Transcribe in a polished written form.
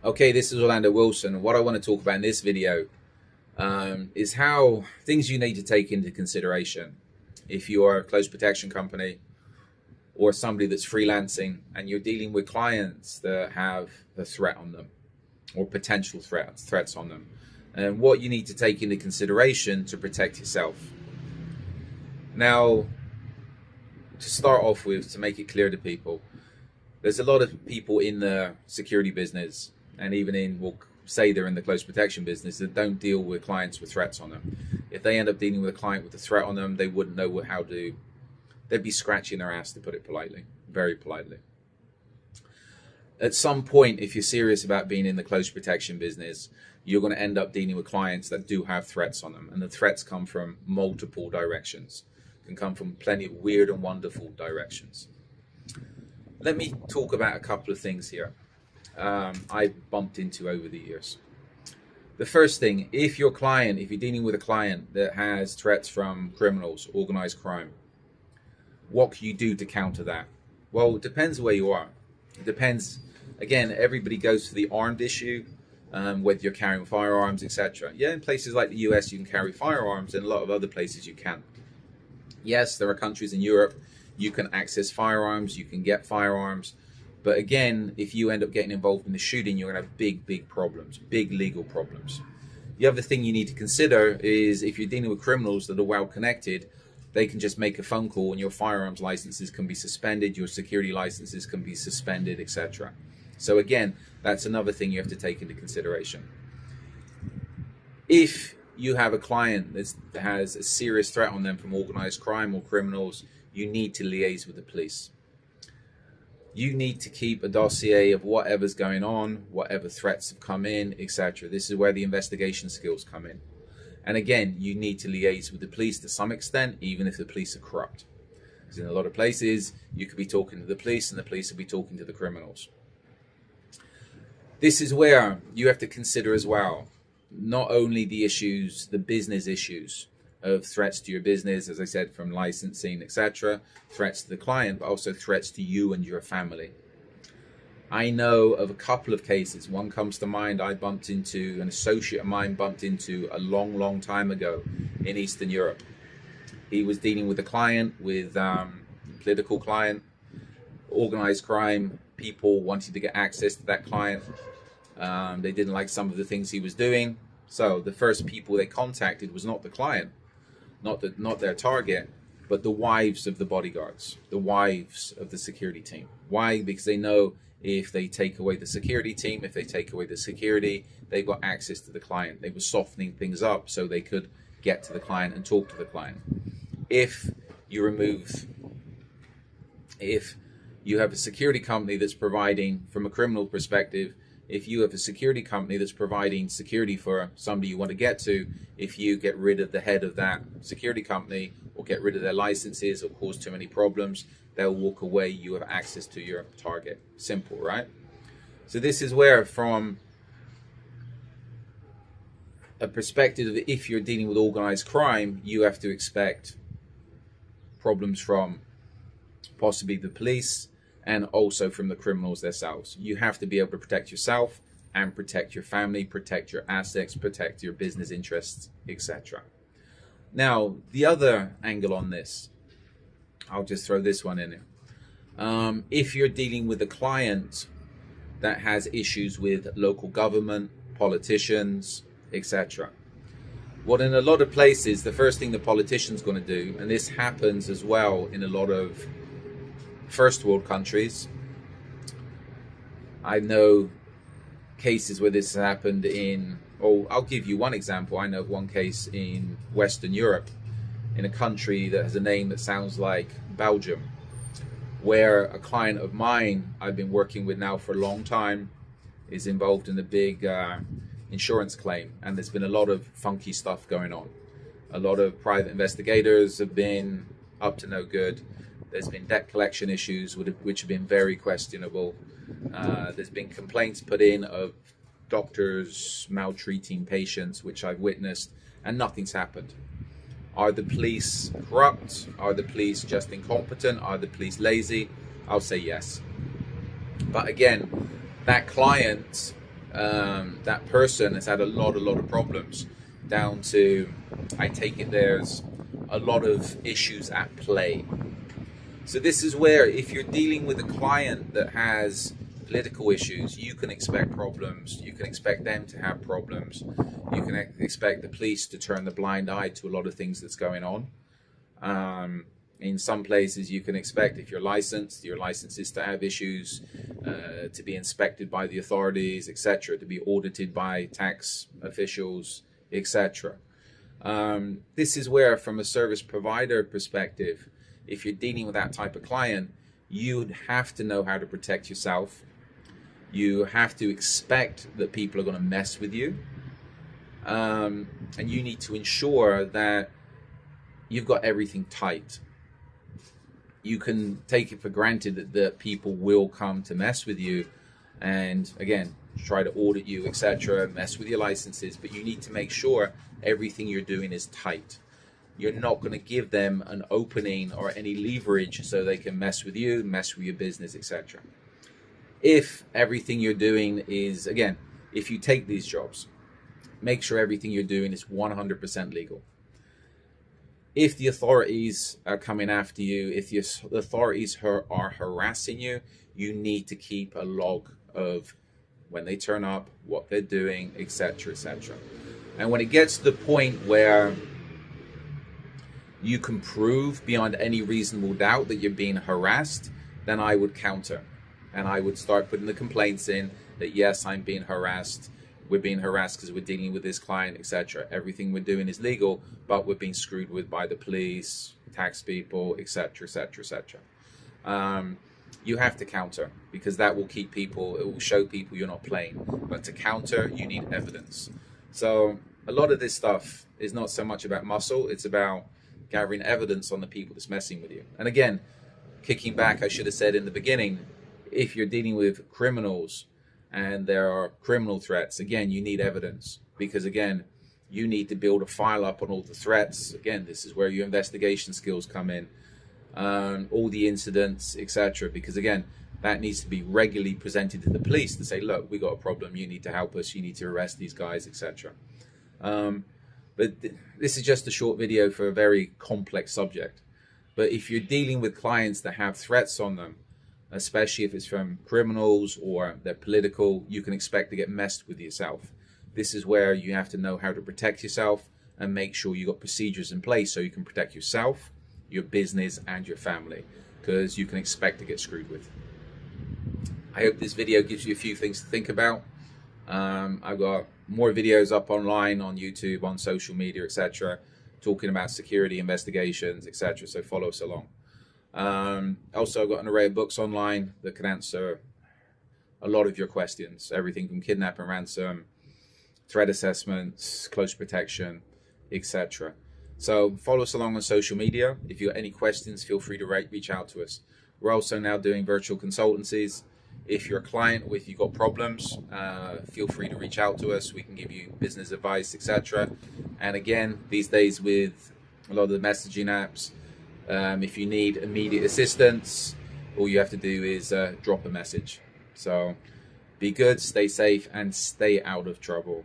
Okay, this is Orlando Wilson. What I want to talk about in this video is how things you need to take into consideration if you are a close protection company or somebody that's freelancing and you're dealing with clients that have a threat on them or potential threats on them, and what you need to take into consideration to protect yourself. Now, to start off with, to make it clear to people, there's a lot of people in the security business and even in, we'll say they're in the close protection business, that don't deal with clients with threats on them. If they end up dealing with a client with a threat on them, they wouldn't know how to, they'd be scratching their ass, to put it politely, very politely. At some point, if you're serious about being in the close protection business, you're going to end up dealing with clients that do have threats on them. And the threats come from multiple directions, can come from plenty of weird and wonderful directions. Let me talk about a couple of things here I've bumped into over the years. The first thing, if you're dealing with a client that has threats from criminals, organized crime, what can you do to counter that? Well, it depends where you are. It depends. Again, everybody goes for the armed issue, whether you're carrying firearms, etc. Yeah, in places like the US, you can carry firearms, and a lot of other places you can't. Yes, there are countries in Europe you can access firearms, you can get firearms. But again, if you end up getting involved in the shooting, you're going to have big problems, big legal problems. The other thing you need to consider is if you're dealing with criminals that are well connected, they can just make a phone call and your firearms licenses can be suspended, your security licenses can be suspended, etc. So again, that's another thing you have to take into consideration. If you have a client that has a serious threat on them from organized crime or criminals, you need to liaise with the police. You need to keep a dossier of whatever's going on, whatever threats have come in, etc. This is where the investigation skills come in. And again, you need to liaise with the police to some extent, even if the police are corrupt. Because in a lot of places, you could be talking to the police and the police will be talking to the criminals. This is where you have to consider as well, not only the issues, the business issues of threats to your business, as I said, from licensing, etc., threats to the client, but also threats to you and your family. I know of a couple of cases. One comes to mind. An associate of mine bumped into a long time ago in Eastern Europe. He was dealing with a client, with political client, organized crime. People wanted to get access to that client. They didn't like some of the things he was doing. So the first people they contacted was not the client, not their target, but the wives of the bodyguards, the wives of the security team. Why? Because they know if they take away the security team, if they take away the security, they've got access to the client. They were softening things up so they could get to the client and talk to the client. If you have a security company that's providing, from a criminal perspective, if you have a security company that's providing security for somebody you want to get to, if you get rid of the head of that security company or get rid of their licenses or cause too many problems, they'll walk away. You have access to your target. Simple, right? So this is where, from a perspective of if you're dealing with organized crime, you have to expect problems from possibly the police and also from the criminals themselves. You have to be able to protect yourself and protect your family, protect your assets, protect your business interests, etc. Now, the other angle on this, I'll just throw this one in here. If you're dealing with a client that has issues with local government, politicians, etc. What in a lot of places, the first thing the politician's going to do, and this happens as well in a lot of first world countries. I know cases where this has happened I'll give you one example. I know of one case in Western Europe, in a country that has a name that sounds like Belgium, where a client of mine I've been working with now for a long time is involved in a big insurance claim, and there's been a lot of funky stuff going on. A lot of private investigators have been up to no good. There's been debt collection issues which have been very questionable. There's been complaints put in of doctors maltreating patients, which I've witnessed, and nothing's happened. Are the police corrupt? Are the police just incompetent? Are the police lazy? I'll say yes. But again, that client that person has had a lot of problems, down to, I take it there's a lot of issues at play. So this is where, if you're dealing with a client that has political issues, you can expect problems. You can expect them to have problems. You can expect the police to turn the blind eye to a lot of things that's going on. In some places, you can expect, if you're licensed, your license is to have issues, to be inspected by the authorities, etc., to be audited by tax officials, etc. This is where, from a service provider perspective, if you're dealing with that type of client, you'd have to know how to protect yourself. You have to expect that people are going to mess with you. And you need to ensure that you've got everything tight. You can take it for granted that people will come to mess with you and, again, try to audit you, etc., mess with your licenses, but you need to make sure everything you're doing is tight. You're not going to give them an opening or any leverage so they can mess with you, mess with your business, etc. If everything you're doing is, again, if you take these jobs, make sure everything you're doing is 100% legal. If the authorities are coming after you, if the authorities are harassing you, you need to keep a log of when they turn up, what they're doing, etc., etc. And when it gets to the point where you can prove beyond any reasonable doubt that you're being harassed, then I would counter. And I would start putting the complaints in that, yes, I'm being harassed. We're being harassed because we're dealing with this client, etc. Everything we're doing is legal, but we're being screwed with by the police, tax people, etc., etc., etc. You have to counter, because that will keep people, it will show people you're not playing. But to counter, you need evidence. So a lot of this stuff is not so much about muscle, it's about gathering evidence on the people that's messing with you. And again, kicking back, I should have said in the beginning, if you're dealing with criminals and there are criminal threats, again, you need evidence, because again, you need to build a file up on all the threats. Again, this is where your investigation skills come in, all the incidents, etc. Because again, that needs to be regularly presented to the police to say, look, we got a problem, you need to help us, you need to arrest these guys, etc. But this is just a short video for a very complex subject. But if you're dealing with clients that have threats on them, especially if it's from criminals or they're political, you can expect to get messed with yourself. This is where you have to know how to protect yourself and make sure you got procedures in place so you can protect yourself, your business, and your family, because you can expect to get screwed with. I hope this video gives you a few things to think about. I've got more videos up online on YouTube, on social media, etc., talking about security investigations, etc. So follow us along. Also, I've got an array of books online that can answer a lot of your questions. Everything from kidnap and ransom, threat assessments, close protection, etc. So follow us along on social media. If you have any questions, feel free to reach out to us. We're also now doing virtual consultancies. If you're a client or if you've got problems, feel free to reach out to us. We can give you business advice, etc. And again, these days with a lot of the messaging apps, if you need immediate assistance, all you have to do is drop a message. So be good, stay safe, and stay out of trouble.